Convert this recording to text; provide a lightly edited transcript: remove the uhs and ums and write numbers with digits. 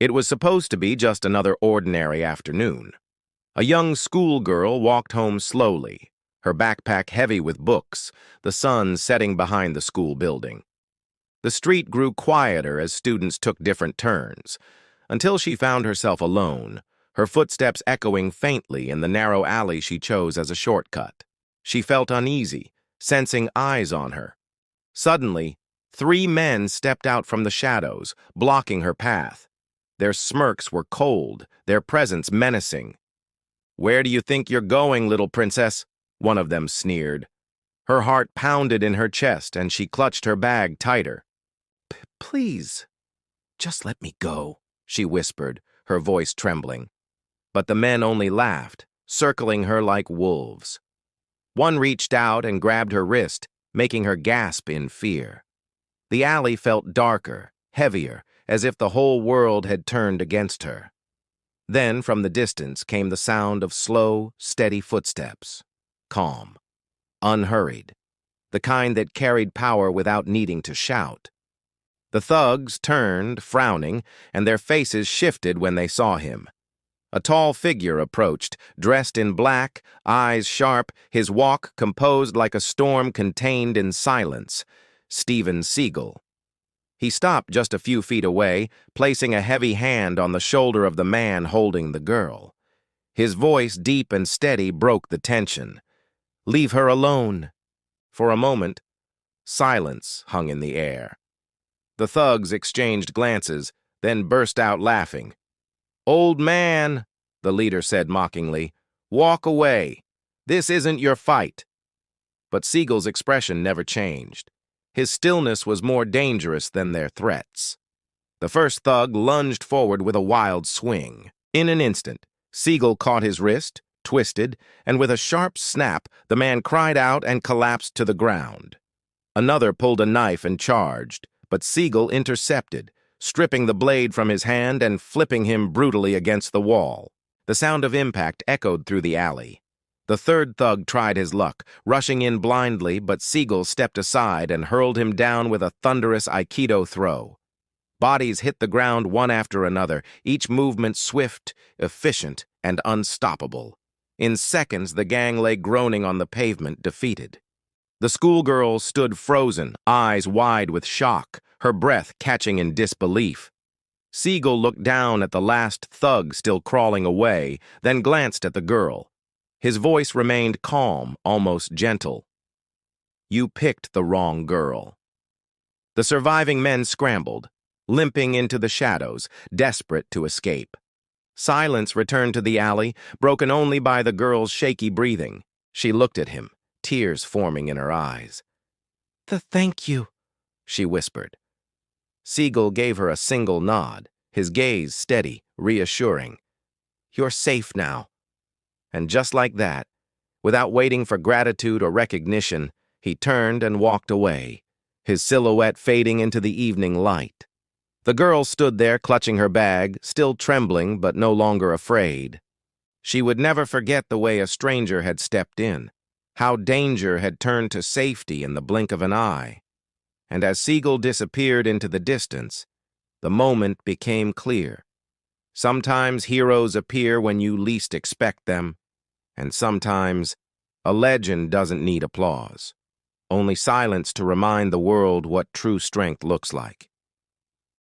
It was supposed to be just another ordinary afternoon. A young schoolgirl walked home slowly, her backpack heavy with books, the sun setting behind the school building. The street grew quieter as students took different turns, until she found herself alone, her footsteps echoing faintly in the narrow alley she chose as a shortcut. She felt uneasy, sensing eyes on her. Suddenly, 3 men stepped out from the shadows, blocking her path. Their smirks were cold, their presence menacing. "Where do you think you're going, little princess?" one of them sneered. Her heart pounded in her chest and she clutched her bag tighter. "Please, just let me go," she whispered, her voice trembling. But the men only laughed, circling her like wolves. One reached out and grabbed her wrist, making her gasp in fear. The alley felt darker, heavier, as if the whole world had turned against her. Then, from the distance, came the sound of slow, steady footsteps. Calm, unhurried, the kind that carried power without needing to shout. The thugs turned, frowning, and their faces shifted when they saw him. A tall figure approached, dressed in black, eyes sharp, his walk composed like a storm contained in silence. Seagal. He stopped just a few feet away, placing a heavy hand on the shoulder of the man holding the girl. His voice, deep and steady, broke the tension. "Leave her alone." For a moment, silence hung in the air. The thugs exchanged glances, then burst out laughing. "Old man," the leader said mockingly, "walk away. This isn't your fight." But Seagal's expression never changed. His stillness was more dangerous than their threats. The first thug lunged forward with a wild swing. In an instant, Seagal caught his wrist, twisted, and with a sharp snap, the man cried out and collapsed to the ground. Another pulled a knife and charged, but Seagal intercepted, stripping the blade from his hand and flipping him brutally against the wall. The sound of impact echoed through the alley. The third thug tried his luck, rushing in blindly, but Seagal stepped aside and hurled him down with a thunderous aikido throw. Bodies hit the ground one after another, each movement swift, efficient, and unstoppable. In seconds, the gang lay groaning on the pavement, defeated. The schoolgirl stood frozen, eyes wide with shock, her breath catching in disbelief. Seagal looked down at the last thug still crawling away, then glanced at the girl. His voice remained calm, almost gentle. "You picked the wrong girl." The surviving men scrambled, limping into the shadows, desperate to escape. Silence returned to the alley, broken only by the girl's shaky breathing. She looked at him, tears forming in her eyes. Thank you," she whispered. Seagal gave her a single nod, his gaze steady, reassuring. "You're safe now." And just like that, without waiting for gratitude or recognition, he turned and walked away, his silhouette fading into the evening light. The girl stood there clutching her bag, still trembling but no longer afraid. She would never forget the way a stranger had stepped in, how danger had turned to safety in the blink of an eye. And as Seagal disappeared into the distance, the moment became clear. Sometimes heroes appear when you least expect them, and sometimes a legend doesn't need applause, only silence to remind the world what true strength looks like.